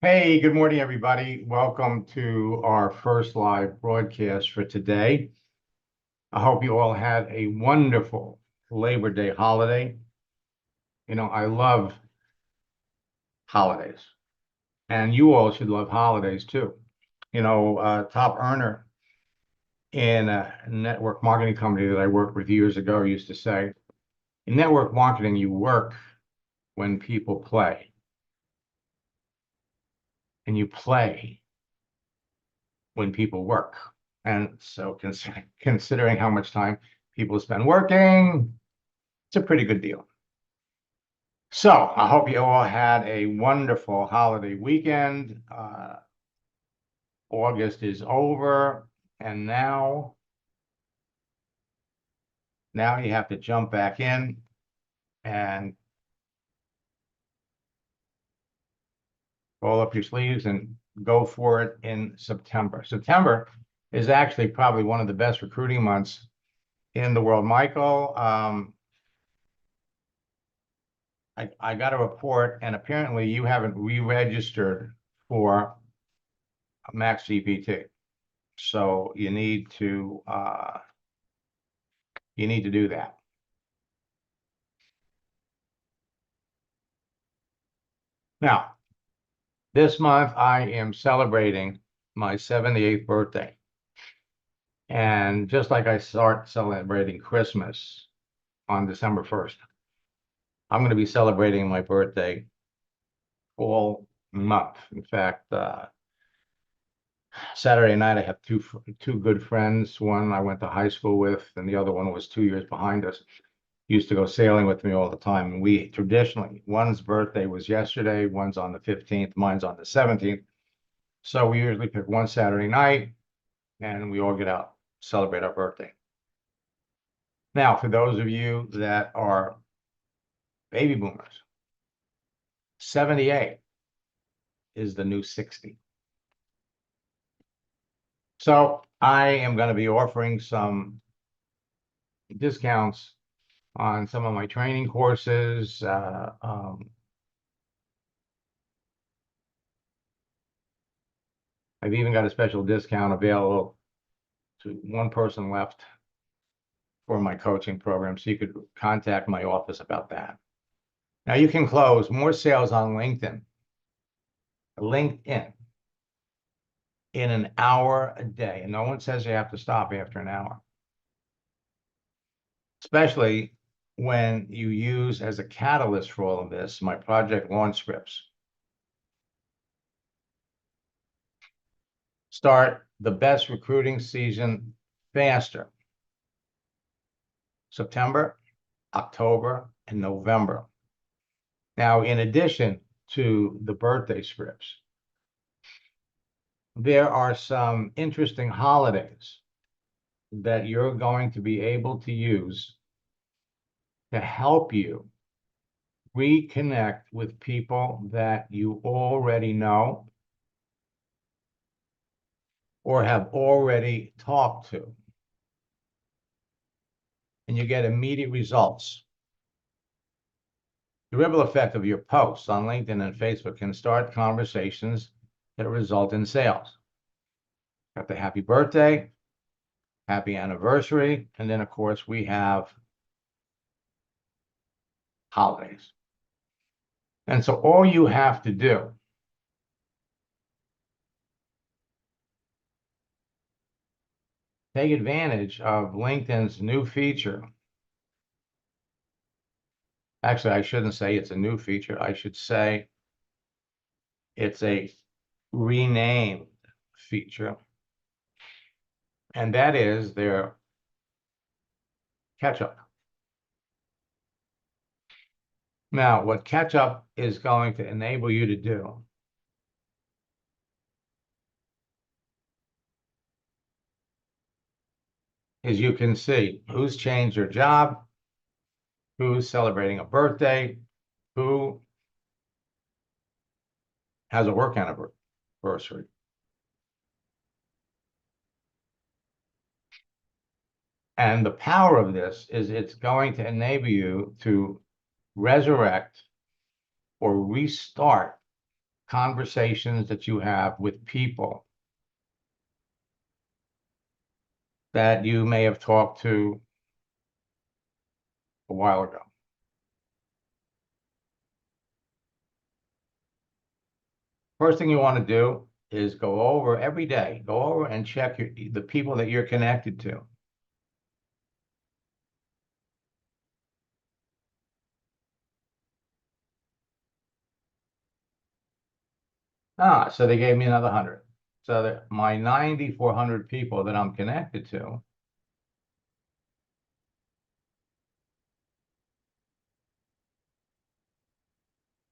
Hey, good morning, everybody. Welcome to our first live broadcast for today. I hope you all had a wonderful Labor Day holiday. I love holidays, and you all should love holidays too. Top earner in a network marketing company that I worked with years ago used to say, in network marketing, you work when people play, and you play when people work. And so considering how much time people spend working, it's a pretty good deal. So I hope you all had a wonderful holiday weekend. August is over, and now you have to jump back in and roll up your sleeves and go for it in September. September is actually probably one of the best recruiting months in the world. Michael, I got a report, and apparently you haven't re-registered for Max GPT. So you need to do that. Now, this month I am celebrating my 78th birthday. And just like I start celebrating Christmas on December 1st, I'm going to be celebrating my birthday all month. In fact, Saturday night I have two good friends. One I went to high school with, and the other one was 2 years behind us. Used to go sailing with me all the time. And we traditionally, one's birthday was yesterday, one's on the 15th, mine's on the 17th. So we usually pick one Saturday night and we all get out, celebrate our birthday. Now, for those of you that are baby boomers, 78 is the new 60. So I am going to be offering some discounts on some of my training courses. I've even got a special discount available to one person left for my coaching program. So you could contact my office about that. Now you can close more sales on LinkedIn in an hour a day. And no one says you have to stop after an hour, especially when you use as a catalyst for all of this my project launch scripts. Start the best recruiting season faster. September, October, and November. Now, in addition to the birthday scripts, there are some interesting holidays that you're going to be able to use to help you reconnect with people that you already know or have already talked to. And you get immediate results. The ripple effect of your posts on LinkedIn and Facebook can start conversations that result in sales. Got the happy birthday, happy anniversary, and then of course we have holidays. And so all you have to do take advantage of LinkedIn's new feature. Actually, I shouldn't say it's a new feature. I should say it's a renamed feature. And that is their catch-up. Now, what catch-up is going to enable you to do is you can see who's changed their job, who's celebrating a birthday, who has a work anniversary. And the power of this is it's going to enable you to resurrect or restart conversations that you have with people that you may have talked to a while ago. First thing you want to do is go over every day, go over and check the people that you're connected to. So they gave me another 100. So that my 9,400 people that I'm connected to,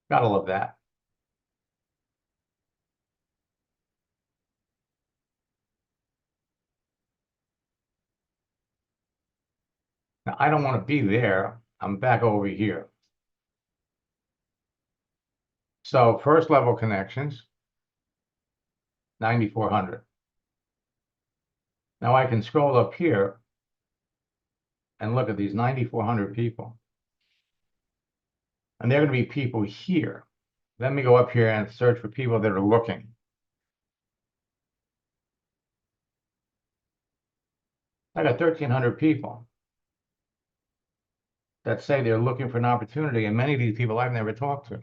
gotta love that. Now, I don't want to be there. I'm back over here. So first level connections, 9,400. Now I can scroll up here and look at these 9,400 people. And they're going to be people here. Let me go up here and search for people that are looking. I got 1,300 people that say they're looking for an opportunity, and many of these people I've never talked to.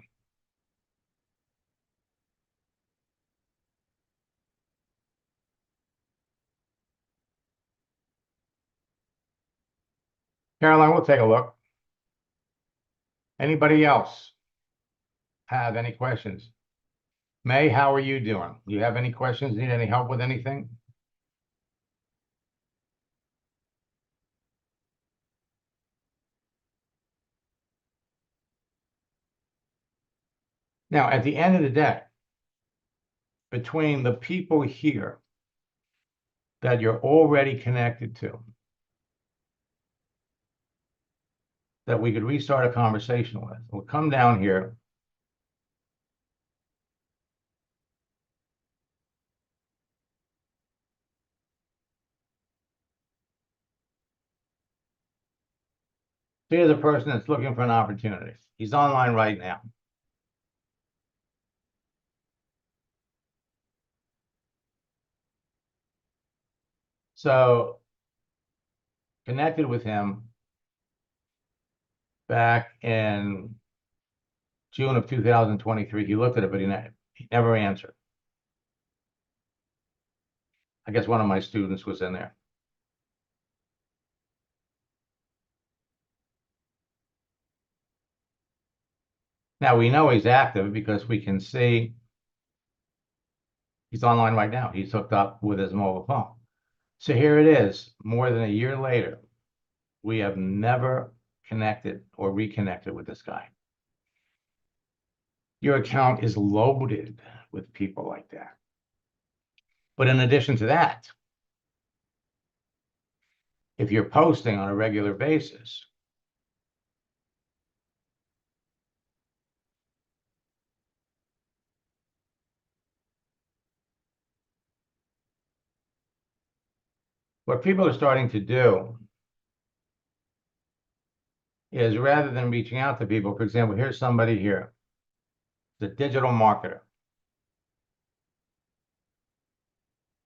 Caroline, we'll take a look. Anybody else have any questions? May, how are you doing? Do you have any questions? Need any help with anything? Now, at the end of the day, between the people here that you're already connected to, that we could restart a conversation with, we'll come down here. Here's a person that's looking for an opportunity. He's online right now. So connected with him back in June of 2023. He looked at it, but he never answered. I guess one of my students was in there. Now we know he's active because we can see he's online right now. He's hooked up with his mobile phone. So here it is, more than a year later. We have never connected or reconnected with this guy. Your account is loaded with people like that. But in addition to that, if you're posting on a regular basis, what people are starting to do is rather than reaching out to people, for example, here's somebody here, the digital marketer,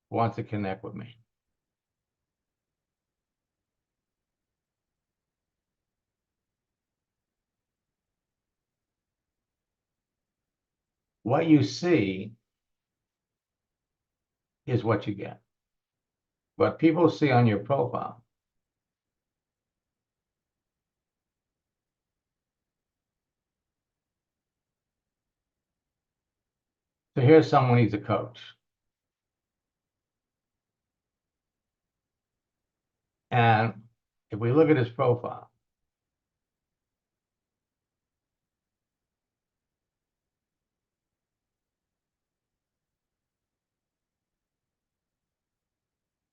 wants to connect with me. What you see is what you get. What people see on your profile so here's someone who's a coach. And if we look at his profile,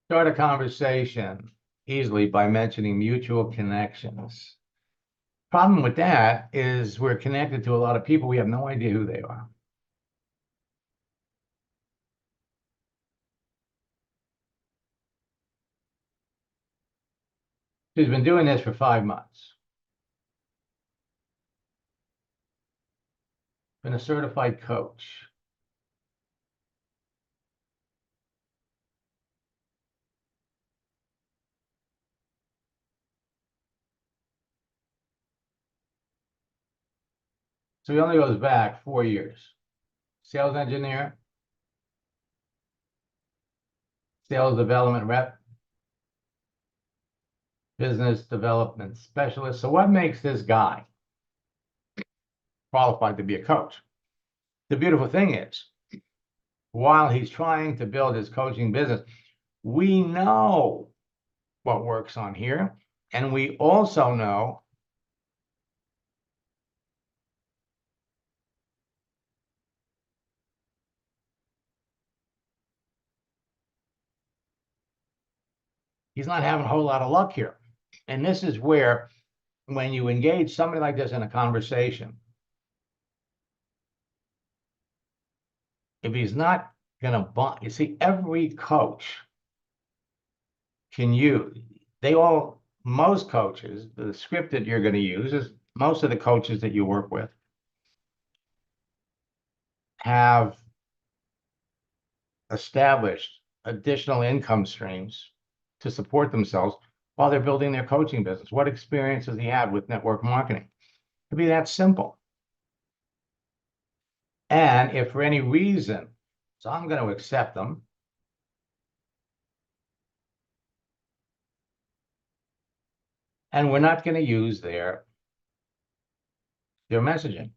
start a conversation easily by mentioning mutual connections. Problem with that is we're connected to a lot of people. We have no idea who they are. He's been doing this for 5 months. Been a certified coach. So he only goes back 4 years. Sales engineer, sales development rep, business development specialist. So what makes this guy qualified to be a coach? The beautiful thing is, while he's trying to build his coaching business, we know what works on here. And we also know he's not having a whole lot of luck here. And this is where, when you engage somebody like this in a conversation, if he's not going to buy, you see, every coach can use, most coaches, the script that you're going to use is most of the coaches that you work with have established additional income streams to support themselves while they're building their coaching business. What experience does he have with network marketing? It could be that simple. And if for any reason, so I'm going to accept them, and we're not going to use their messaging.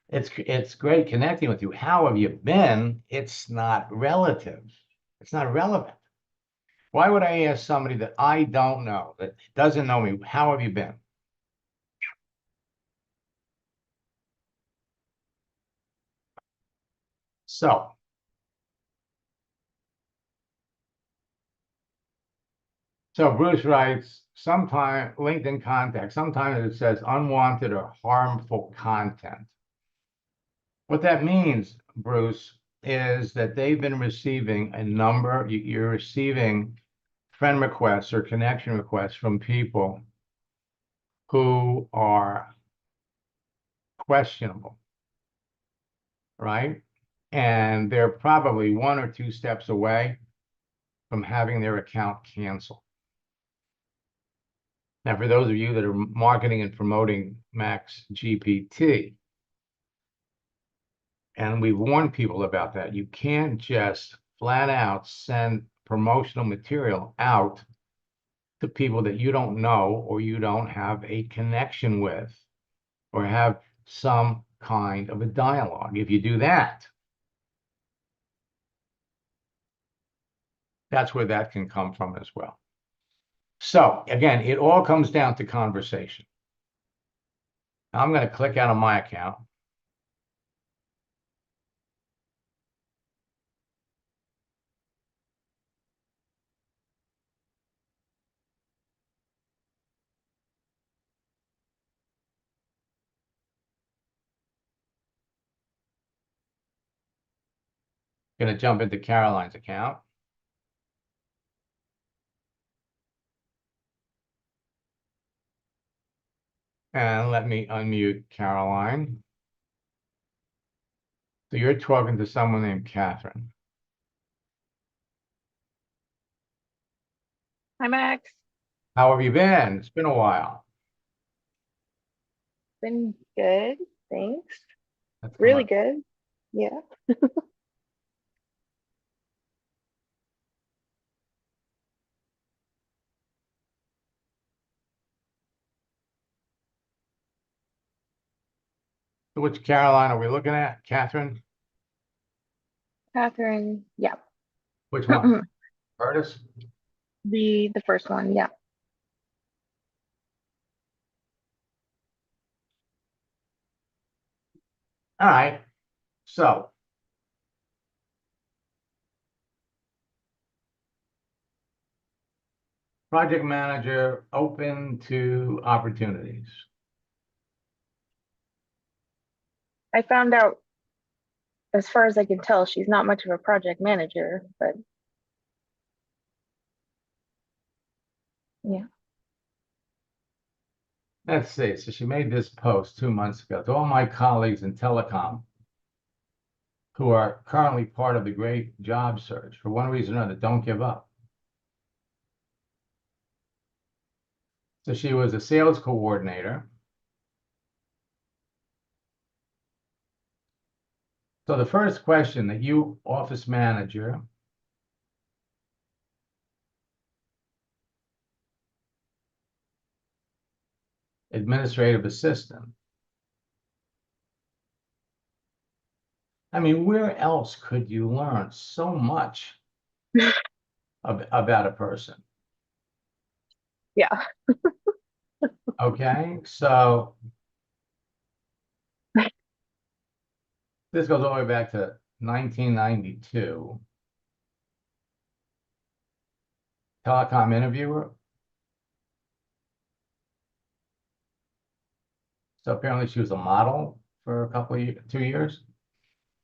It's great connecting with you. How have you been? It's not relative. It's not relevant. Why would I ask somebody that I don't know, that doesn't know me, how have you been? So Bruce writes, sometimes LinkedIn contact, sometimes it says unwanted or harmful content. What that means, Bruce, is that they've been receiving you're receiving friend requests or connection requests from people who are questionable, right? And they're probably 1 or 2 steps away from having their account canceled. Now, for those of you that are marketing and promoting Max GPT, and we've warned people about that, you can't just flat out send promotional material out to people that you don't know or you don't have a connection with or have some kind of a dialogue. If you do that, that's where that can come from as well. So again, it all comes down to conversation. Now I'm going to click out of my account. Going to jump into Caroline's account. And let me unmute Caroline. So you're talking to someone named Catherine. Hi, Max. How have you been? It's been a while. Been good, thanks. Let's come Really up. good. Yeah. So which Caroline are we looking at? Catherine? Catherine, yeah. Which one? Curtis? The first one, yeah. All right. So project manager, open to opportunities. I found out, as far as I can tell, she's not much of a project manager, but yeah. Let's see. So she made this post 2 months ago to all my colleagues in telecom who are currently part of the great job search. For one reason or another, don't give up. So she was a sales coordinator So the first question that you, office manager, administrative assistant. I mean, where else could you learn so much about a person? Yeah. Okay, so this goes all the way back to 1992. Telecom interviewer. So apparently she was a model for a couple of 2 years.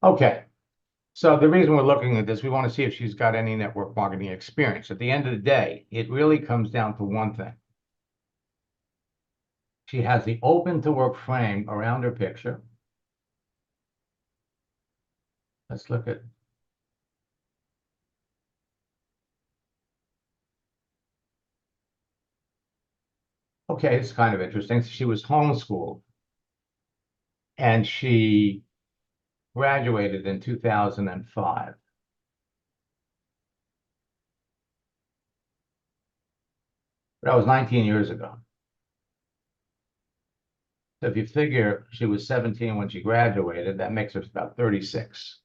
Okay. So the reason we're looking at this, we want to see if she's got any network marketing experience. At the end of the day, it really comes down to one thing. She has the open to work frame around her picture. Let's look at. Okay, it's kind of interesting. She was homeschooled and she graduated in 2005. That was 19 years ago. So if you figure she was 17 when she graduated, that makes her about 36.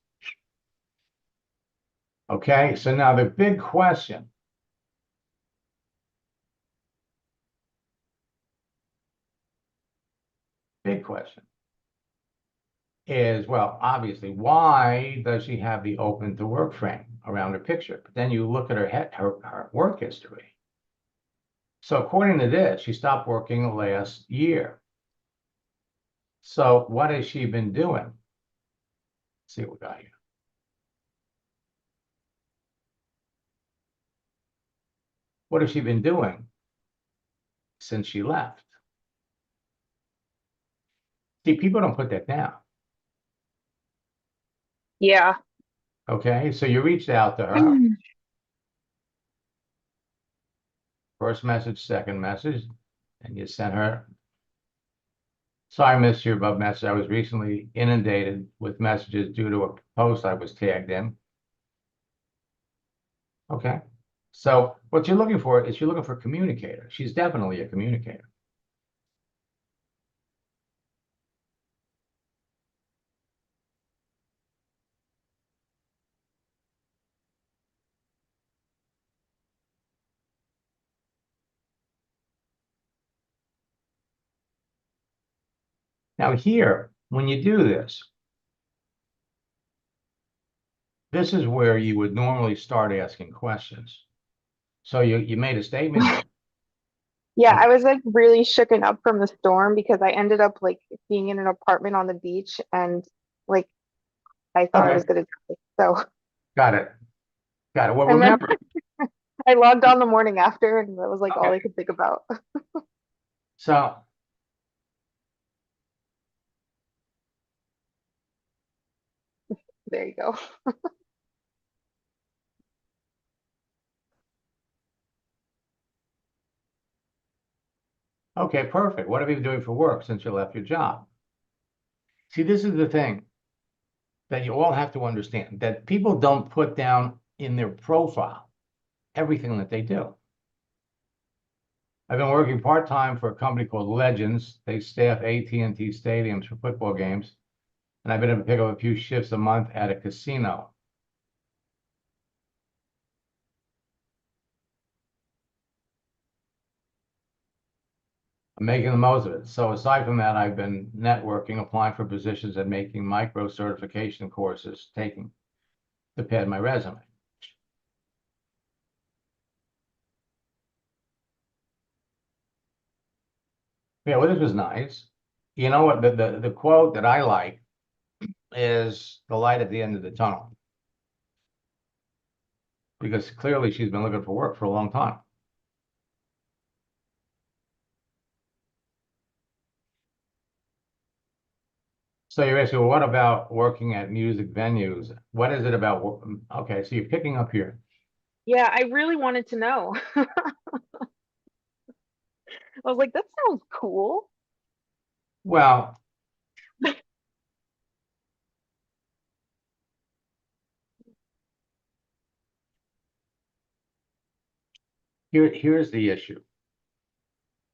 Okay, so now the big question is, well, obviously, why does she have the open to work frame around her picture? But then you look at her work history. So according to this, she stopped working last year. So what has she been doing? Let's see what we got here. What has she been doing since she left? See, people don't put that down. Yeah. Okay, so you reached out to her. First message, second message, and you sent her. Sorry, I missed your above message. I was recently inundated with messages due to a post I was tagged in. Okay. So what you're looking for is you're looking for a communicator. She's definitely a communicator. Now here, when you do this, this is where you would normally start asking questions. So you made a statement here. Yeah, I was like really shooken up from the storm because I ended up like being in an apartment on the beach and like I thought I was Okay, gonna die. So got it. Got it. Well, and then remember, I logged on the morning after and that was like all okay, I could think about. so There you go. okay, perfect. What have you been doing for work since you left your job? See, this is the thing that you all have to understand, that people don't put down in their profile everything that they do. I've been working part-time for a company called Legends. They staff AT&T stadiums for football games. And I've been able to pick up a few shifts a month at a casino. I'm making the most of it. So aside from that, I've been networking, applying for positions and making micro certification courses, taking to pad my resume. Yeah, well, this was nice. You know what? The quote that I like is the light at the end of the tunnel. Because clearly she's been looking for work for a long time. So you're asking, well, what about working at music venues? What is it about? Okay, so you're picking up here. Yeah, I really wanted to know. I was like, that sounds cool. Well, Here's the issue.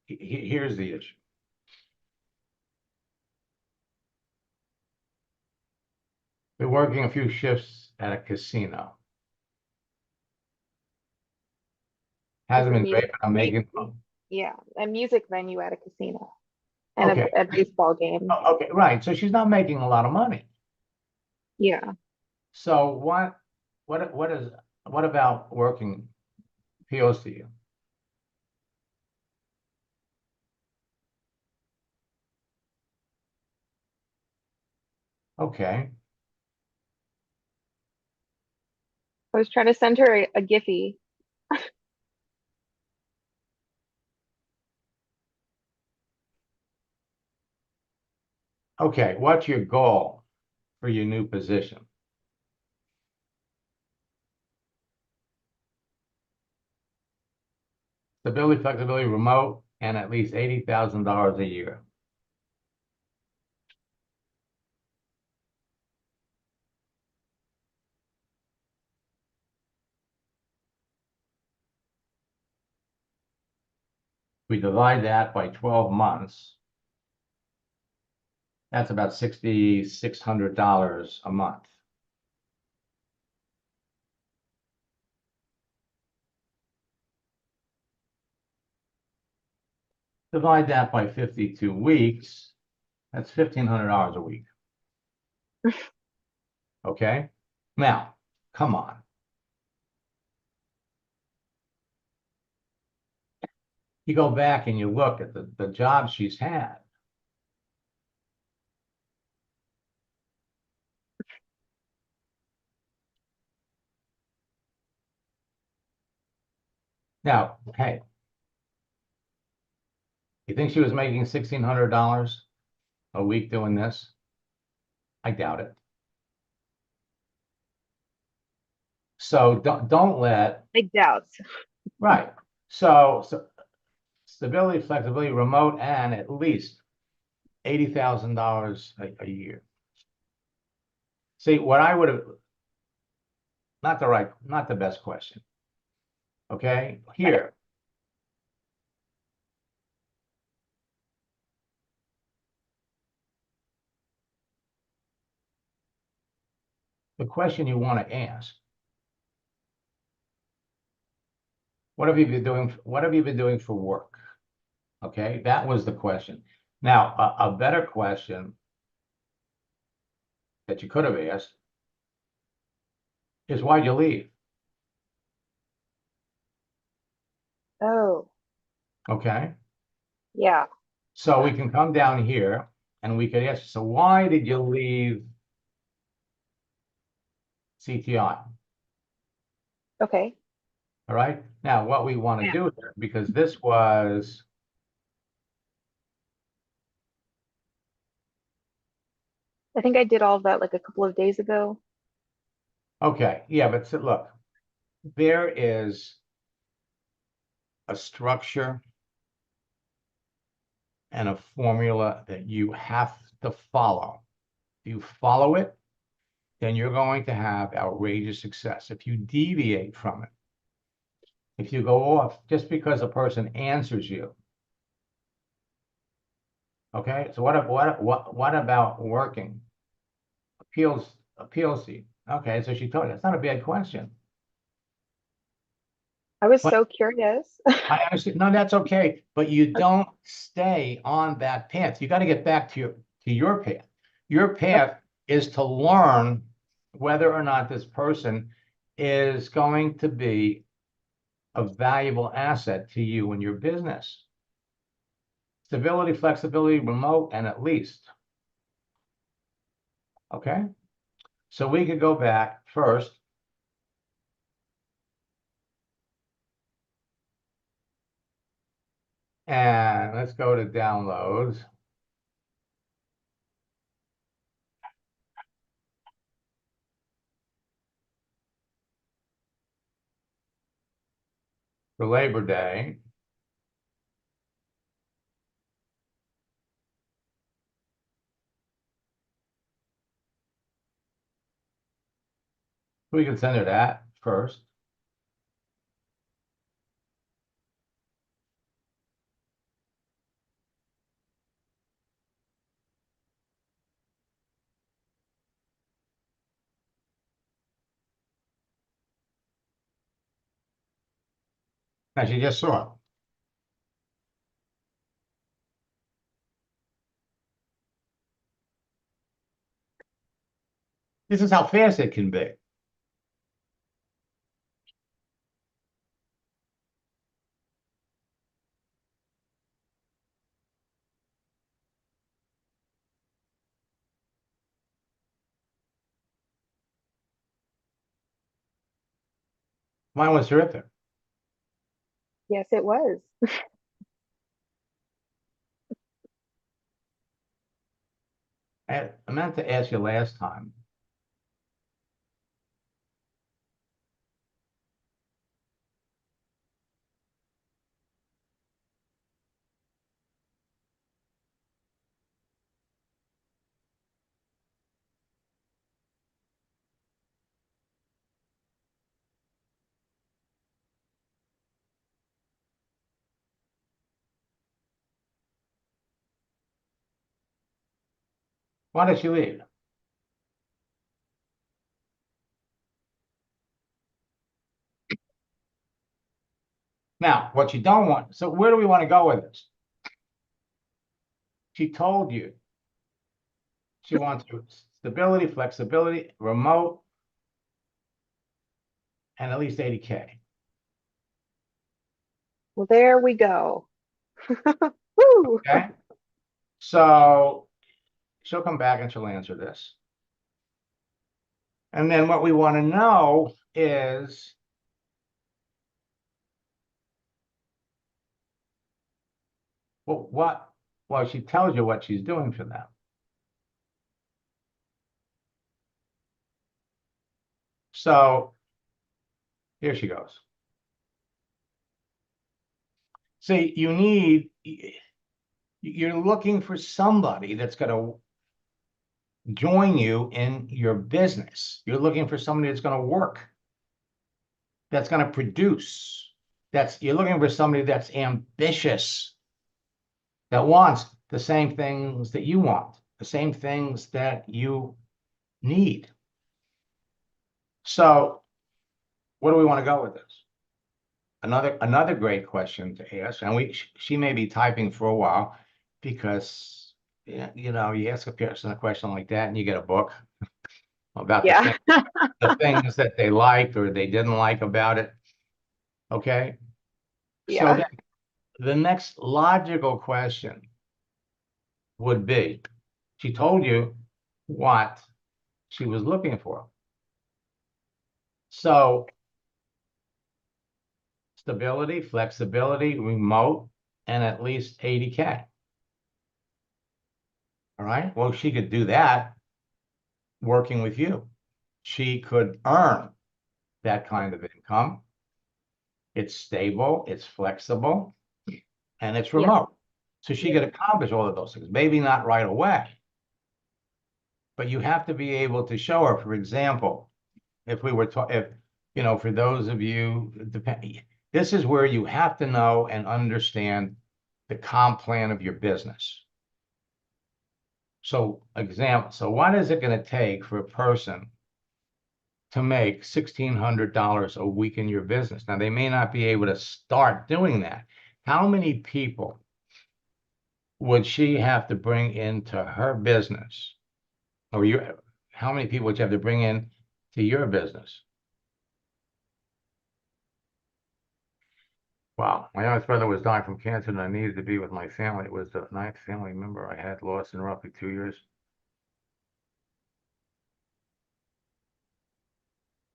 Here's the issue. Been working a few shifts at a casino. Hasn't been great, but I'm making. Yeah, a music venue at a casino and Okay. a baseball game. Oh, okay, right. So she's not making a lot of money. Yeah. So what about working appeals to you? Okay. I was trying to send her a Giphy. Okay. What's your goal for your new position? Stability, flexibility, remote, and at least $80,000 a year. We divide that by 12 months. That's about $6,600 a month. Divide that by 52 weeks. That's $1,500 a week. Okay. Now, come on. You go back and you look at the jobs she's had. Now, hey, you think she was making $1,600 a week doing this? I doubt it. So don't let. Big doubts. Right. So stability, flexibility, remote, and at least $80,000 a year. See, what I would have, not the best question. Okay, here. The question you want to ask. What have you been doing? What have you been doing for work? Okay, that was the question. Now, a better question that you could have asked is why'd you leave? Oh, Okay, yeah. so we can come down here and we could ask, so why did you leave CTI? Okay. All right, now what we want to Yeah. do here, because this was, I think I did all of that like a couple of days ago. okay, yeah, but look, there is a structure and a formula that you have to follow. If you follow it, then you're going to have outrageous success. If you deviate from it, if you go off just because a person answers you, okay? So what about working? Appeals to you. Okay, so she told you it's not a bad question. I was But so curious. I understand. No, that's okay. But you don't stay on that path. You got to get back to your path. Your path is to learn whether or not this person is going to be a valuable asset to you and your business. Stability, flexibility, remote, and at least. Okay. So we could go back first. And let's go to downloads. For Labor Day. We can send her that first. As you just saw. This is how fast it can be. Mine was terrific. Yes, it was. I meant to ask you last time. Why did she leave? Now, what you don't want, so where do we want to go with this? She told you she wants stability, flexibility, remote, and at least 80K. Well, there we go. Woo! Okay. So she'll come back and she'll answer this. And then what we want to know is well, she tells you what she's doing for them. So here she goes. See, you're looking for somebody that's going to join you in your business. You're looking for somebody that's going to work, that's going to produce. You're looking for somebody that's ambitious, that wants the same things that you want, the same things that you need. So, where do we want to go with this? Another great question to ask, and she may be typing for a while because you ask a person a question like that and you get a book about Yeah. the things that they liked or they didn't like about it. Okay. So Yeah. then the next logical question would be, she told you what she was looking for. So stability, flexibility, remote, and at least 80K. All right. Well, she could do that working with you. She could earn that kind of income. It's stable, it's flexible, and it's Yeah. remote. So she could accomplish all of those things. Maybe not right away, but you have to be able to show her. For example, if for those of you, this is where you have to know and understand the comp plan of your business. So what is it going to take for a person to make $1,600 a week in your business? Now, they may not be able to start doing that. How many people would she have to bring into her business? How many people would you have to bring in to your business? Wow. My youngest brother was dying from cancer and I needed to be with my family. It was the ninth family member I had lost in roughly 2 years.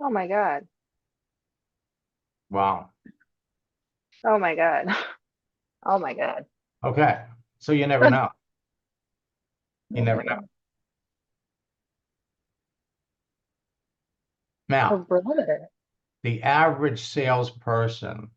Oh my God. Wow. Oh my God. Oh my God. Okay. So you never know. You never know. Oh, Now, brother. the average salesperson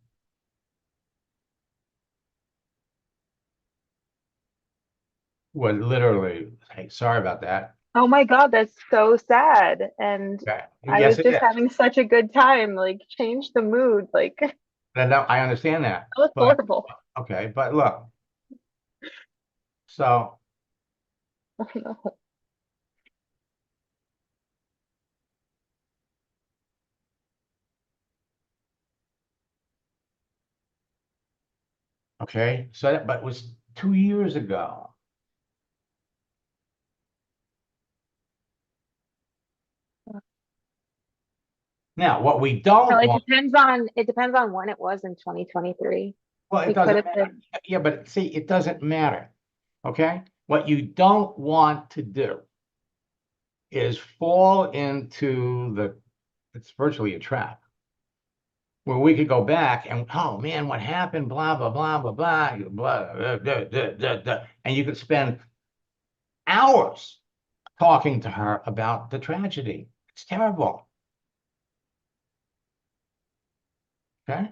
would literally, hey, sorry about that. Oh my God, that's so sad. And Okay. I Yes, was it just is. having such a good time. Like, change the mood. Like, that And I understand that. was But horrible. okay, but look, so Oh no. Okay, so but it was 2 years ago. Now, what we No, don't want, it depends on when it was in 2023. well, it It could doesn't have matter. been. Yeah, but see, it doesn't matter. Okay, what you don't want to do is fall into it's virtually a trap where we could go back and, oh man, what happened? Blah, blah, blah, blah, blah, and you could spend hours talking to her about the tragedy. It's terrible. Okay.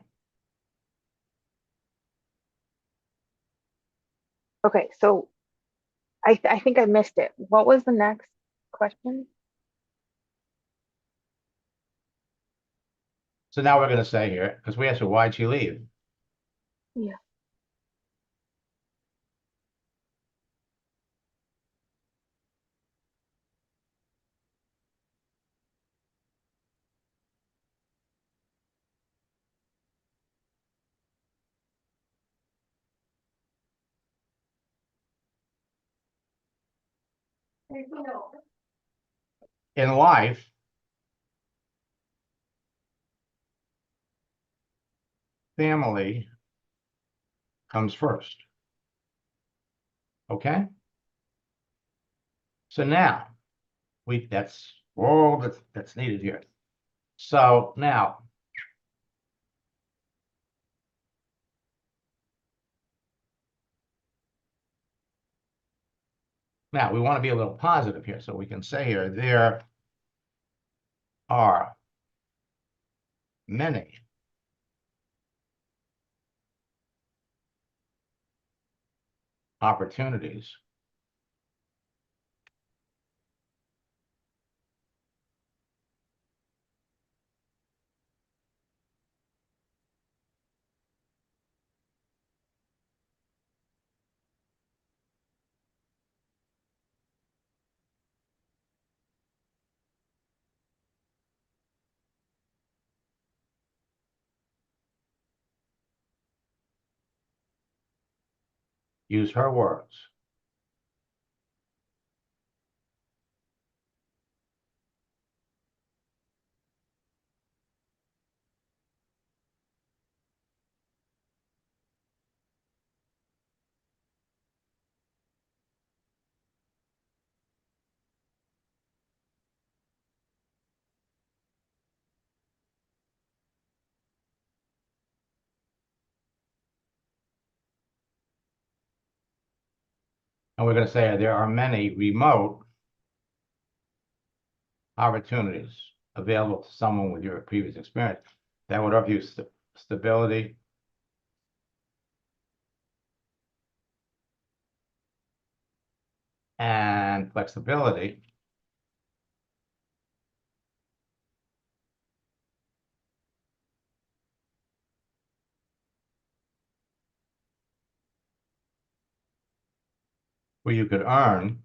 Okay, so I think I missed it. What was the next question? So now we're going to say here, because we asked her, why'd she leave? Yeah. In life, family comes first. Okay. So now that's all that's needed here. So now we want to be a little positive here. So we can say here, there are many opportunities use her words. And we're going to say there are many remote opportunities available to someone with your previous experience that would offer you stability and flexibility where you could earn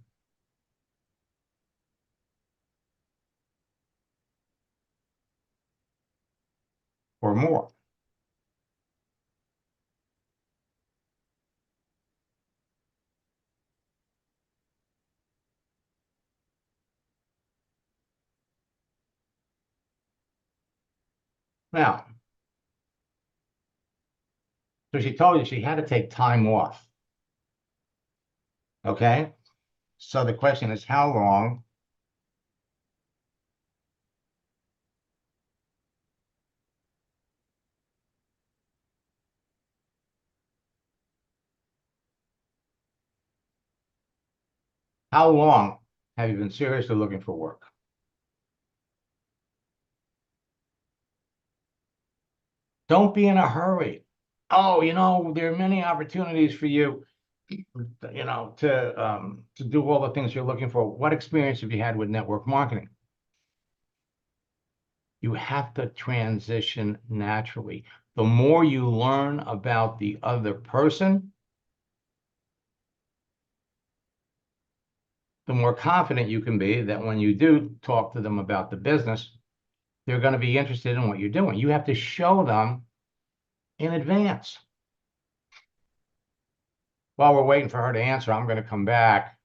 or more. Now, so she told you she had to take time off. Okay. So the question is, how long have you been seriously looking for work? Don't be in a hurry. Oh, there are many opportunities for you, to do all the things you're looking for. What experience have you had with network marketing? You have to transition naturally. The more you learn about the other person, the more confident you can be that when you do talk to them about the business, they're going to be interested in what you're doing. You have to show them in advance. While we're waiting for her to answer, I'm going to come back.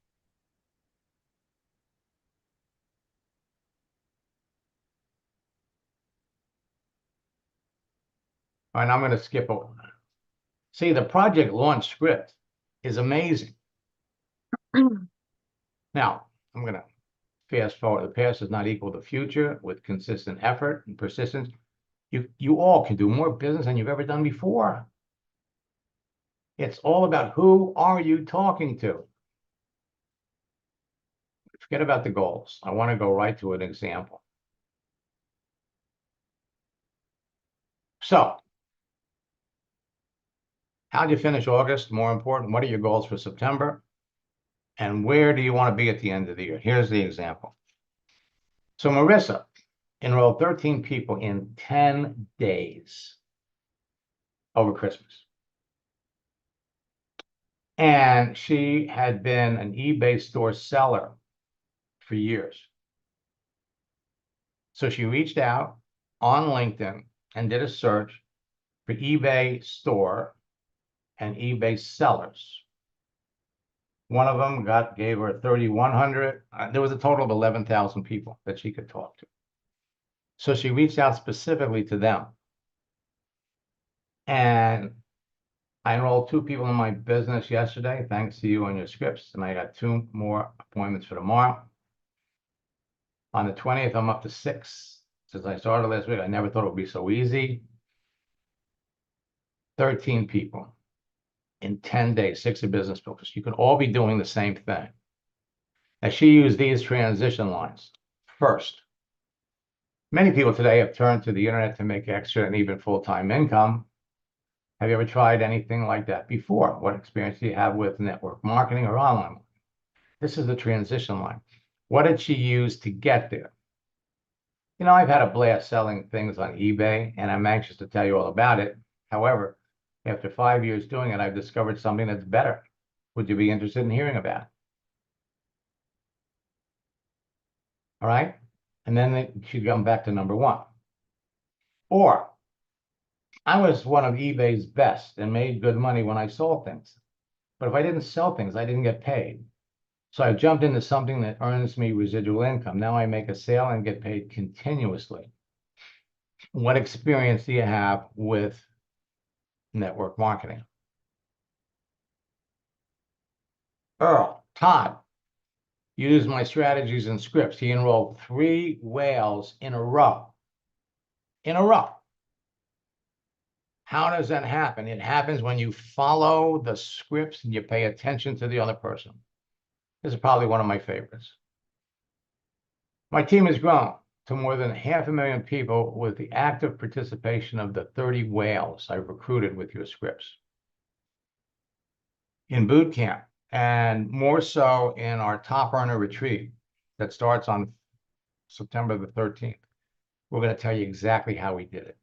And I'm going to skip over. See, the project launch script is amazing. Now, I'm going to fast forward. The past is not equal to the future. With consistent effort and persistence, you all can do more business than you've ever done before. It's all about who are you talking to. Forget about the goals. I want to go right to an example. So, how do you finish August? More important, what are your goals for September? And where do you want to be at the end of the year? Here's the example. So Marissa enrolled 13 people in 10 days over Christmas. And she had been an eBay store seller for years. So she reached out on LinkedIn and did a search for eBay store and eBay sellers. One of them gave her 3,100. There was a total of 11,000 people that she could talk to. So she reached out specifically to them. And I enrolled 2 people in my business yesterday, thanks to you and your scripts. And I got 2 more appointments for tomorrow. On the 20th, I'm up to 6. Since I started last week, I never thought it would be so easy. 13 people in 10 days, 60 business focus. You can all be doing the same thing. Now, she used these transition lines. First, many people today have turned to the internet to make extra and even full-time income. Have you ever tried anything like that before? What experience do you have with network marketing or online marketing? This is the transition line. What did she use to get there? You know, I've had a blast selling things on eBay, and I'm anxious to tell you all about it. However, after 5 years doing it, I've discovered something that's better. Would you be interested in hearing about it? All right? And then she'd come back to number 1. Or, I was one of eBay's best and made good money when I sold things. But if I didn't sell things, I didn't get paid. So I jumped into something that earns me residual income. Now I make a sale and get paid continuously. What experience do you have with network marketing? Earl, Todd, used my strategies and scripts. He enrolled 3 whales in a row. In a row. How does that happen? It happens when you follow the scripts and you pay attention to the other person. This is probably one of my favorites. My team has grown to more than 500,000 people with the active participation of the 30 whales I've recruited with your scripts in boot camp, and more so in our top earner retreat that starts on September the 13th. We're going to tell you exactly how we did it.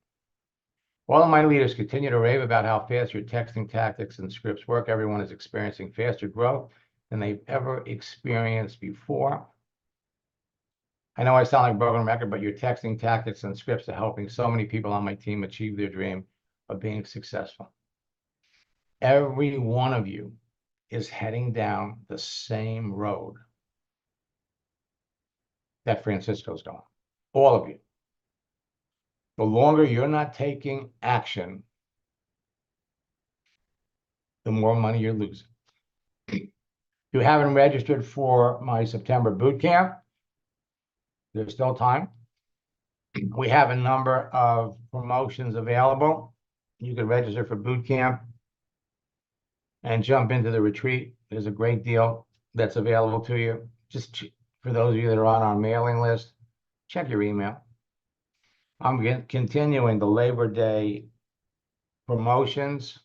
All of my leaders continue to rave about how fast your texting tactics and scripts work. Everyone is experiencing faster growth than they've ever experienced before. I know I sound like a broken record, but your texting tactics and scripts are helping so many people on my team achieve their dream of being successful. Every one of you is heading down the same road that Francisco's going. All of you. The longer you're not taking action, the more money you're losing. If you haven't registered for my September boot camp, there's still time. We have a number of promotions available. You can register for boot camp and jump into the retreat. There's a great deal that's available to you. Just for those of you that are on our mailing list, check your email. I'm continuing the Labor Day promotions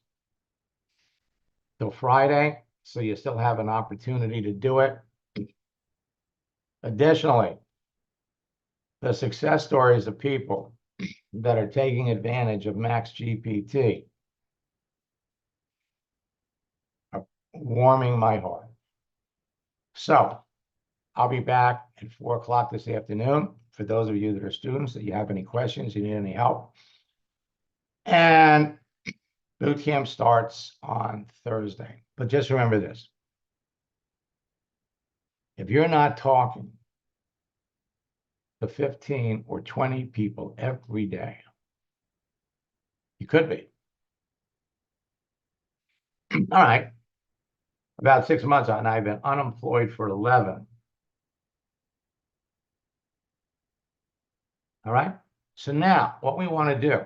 till Friday, so you still have an opportunity to do it. Additionally, the success stories of people that are taking advantage of Max GPT are warming my heart. So I'll be back at 4 o'clock this afternoon. For those of you that are students, that you have any questions, you need any help. And boot camp starts on Thursday. But just remember this. If you're not talking to 15 or 20 people every day, you could be. All right. About 6 months and I've been unemployed for 11. All right. So now what we want to do,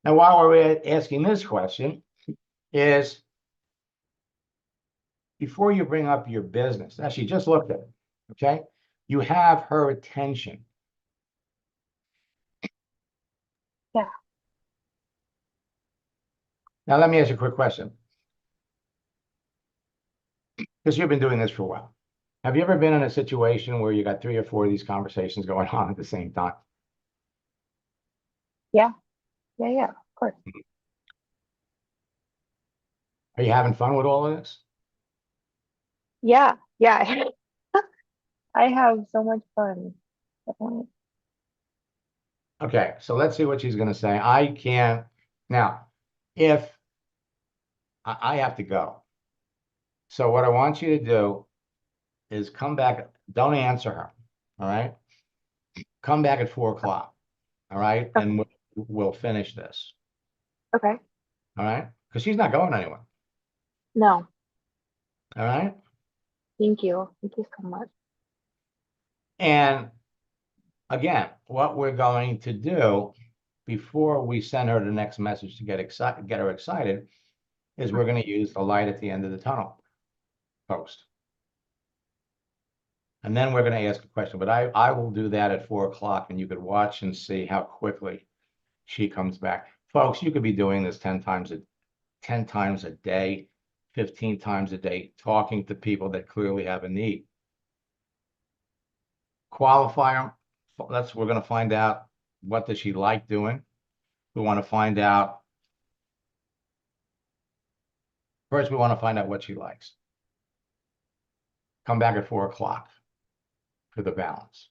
now while we're asking this question is, before you bring up your business, actually just look at it, okay? You have her attention. Yeah. Now, let me ask you a quick question. Because you've been doing this for a while. Have you ever been in a situation where you got 3 or 4 of these conversations going on at the same time? Yeah. Yeah. Of course. Are you having fun with all of this? Yeah. Yeah. I have so much fun. Definitely. Okay, so let's see what she's going to say. I can't. Now, if I have to go. So what I want you to do is come back. Don't answer her. All right. Come back at 4 o'clock. All right. Okay. And we'll finish this. Okay. All right. Because she's not going anywhere. No. All right. Thank you. Thank you so much. And again, what we're going to do before we send her the next message to get her excited, is we're going to use the light at the end of the tunnel post. And then we're going to ask a question, but I will do that at 4 o'clock, and you could watch and see how quickly she comes back. Folks, you could be doing this 10 times a day, 15 times a day, talking to people that clearly have a need. Qualify them. We're going to find out, what does she like doing? We want to find out. First, we want to find out what she likes. Come back at 4 o'clock for the balance.